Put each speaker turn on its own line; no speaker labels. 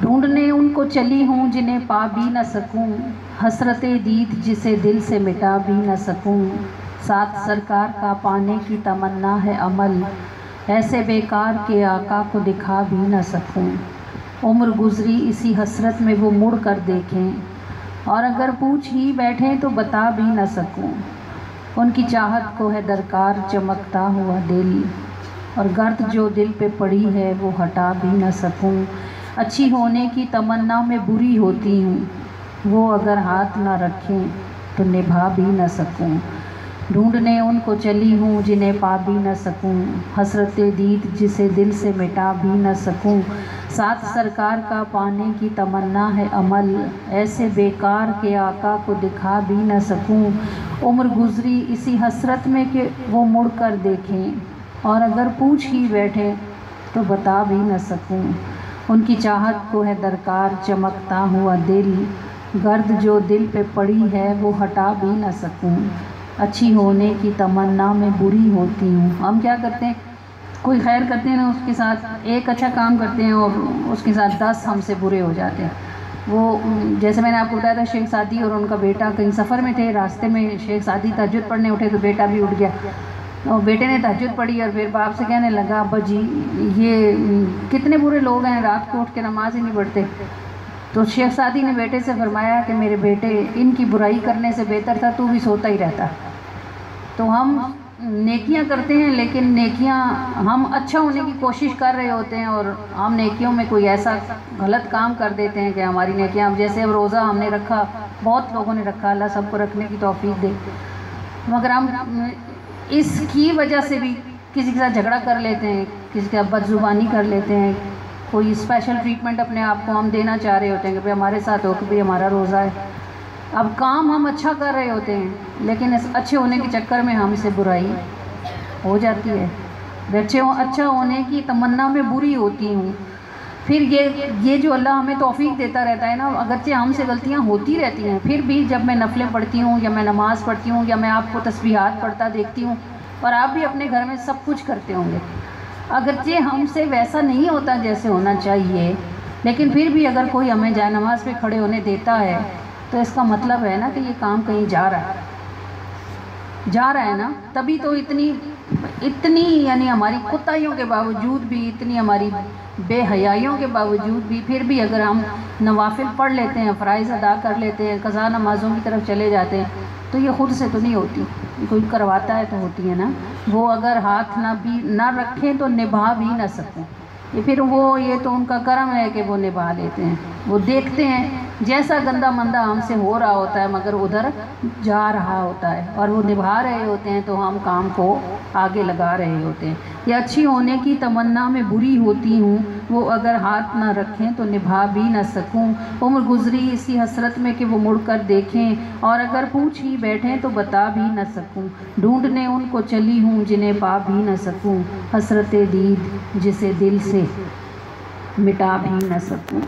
ढूंढने उनको चली हूँ जिन्हें पा भी न सकूँ, हसरत दीद जिसे दिल से मिटा भी न सकूँ। साथ सरकार का पाने की तमन्ना है अमल, ऐसे बेकार के आका को दिखा भी न सकूँ। उम्र गुजरी इसी हसरत में वो मुड़ कर देखें, और अगर पूछ ही बैठें तो बता भी न सकूँ। उनकी चाहत को है दरकार चमकता हुआ दिल, और गर्द जो दिल पे पड़ी है वो हटा भी न सकूँ। अच्छी होने की तमन्ना में बुरी होती हूँ, वो अगर हाथ ना रखें तो निभा भी न सकूँ। ढूंढने उनको चली हूँ जिन्हें पा भी न सकूँ, हसरत दीद जिसे दिल से मिटा भी न सकूँ। साथ सरकार का पाने की तमन्ना है अमल, ऐसे बेकार के आका को दिखा भी न सकूँ। उम्र गुजरी इसी हसरत में कि वो मुड़ कर देखें, और अगर पूछ ही बैठे तो बता भी न सकूँ। उनकी चाहत को है दरकार चमकता हुआ दिल, गर्द जो दिल पे पड़ी है वो हटा भी न सकूँ। अच्छी होने की तमन्ना में बुरी होती हूँ। हम क्या करते हैं, कोई खैर करते हैं ना, उसके साथ एक अच्छा काम करते हैं और उसके साथ 10 हमसे बुरे हो जाते हैं। वो जैसे मैंने आपको बताया था, शेख सादी और उनका बेटा कहीं सफ़र में थे, रास्ते में शेख सादी तहज्जुद पढ़ने उठे तो बेटा भी उठ गया, और बेटे ने तहज्जुद पढ़ी और फिर बाप से कहने लगा, अब्बा जी ये कितने बुरे लोग हैं, रात को उठ के नमाज ही नहीं पढ़ते। तो शेख सादी ने बेटे से फरमाया कि मेरे बेटे, इनकी बुराई करने से बेहतर था तू भी सोता ही रहता। तो हम नेकियां करते हैं, लेकिन नेकियां, हम अच्छा होने की कोशिश कर रहे होते हैं और हम नेकियों में कोई ऐसा गलत काम कर देते हैं कि हमारी नेकियां, अब जैसे अब रोज़ा हमने रखा, बहुत लोगों ने रखा, अल्लाह सबको रखने की तौफीक दे, मगर हम इसकी वजह से भी किसी के साथ झगड़ा कर लेते हैं, किसी के साथ बदजुबानी कर लेते हैं, कोई स्पेशल ट्रीटमेंट अपने आप को हम देना चाह रहे होते हैं कि भाई हमारे साथ हो कि भाई हमारा रोज़ा है। अब काम हम अच्छा कर रहे होते हैं, लेकिन इस अच्छे होने के चक्कर में हमसे बुराई हो जाती है। अच्छा होने की तमन्ना में बुरी होती हूँ। फिर ये जो अल्लाह हमें तौफीक देता रहता है ना, अगरचे हमसे गलतियाँ होती रहती हैं, फिर भी जब मैं नफलें पढ़ती हूँ या मैं नमाज़ पढ़ती हूँ या मैं आपको तस्बीहात पढ़ता देखती हूँ, और आप भी अपने घर में सब कुछ करते होंगे, अगरचे हमसे वैसा नहीं होता जैसे होना चाहिए, लेकिन फिर भी अगर कोई हमें जाए नमाज पे खड़े होने देता है तो इसका मतलब है ना कि ये काम कहीं जा रहा है ना। तभी तो इतनी यानी हमारी कुताइयों के बावजूद भी, इतनी हमारी बेहयाइयों के बावजूद भी, फिर भी अगर हम नवाफिल पढ़ लेते हैं, फ़राइज़ अदा कर लेते हैं, क़ज़ा नमाज़ों की तरफ चले जाते हैं, तो ये ख़ुद से तो नहीं होती, कोई करवाता है तो होती है ना। वो अगर हाथ ना रखें तो निभा भी ना सकें, ये तो उनका करम है कि वो निभा लेते हैं। वो देखते हैं जैसा गंदा मंदा हमसे हो रहा होता है, मगर उधर जा रहा होता है और वो निभा रहे होते हैं, तो हम काम को आगे लगा रहे होते हैं। ये अच्छी होने की तमन्ना में बुरी होती हूँ, वो अगर हाथ ना रखें तो निभा भी न सकूँ। उम्र गुजरी इसी हसरत में कि वो मुड़ कर देखें, और अगर पूछ ही बैठें तो बता भी न सकूँ। ढूंढने उनको चली हूँ जिन्हें पा भी न सकूँ, हसरत दीद जिसे दिल से मिटा भी न सकूँ।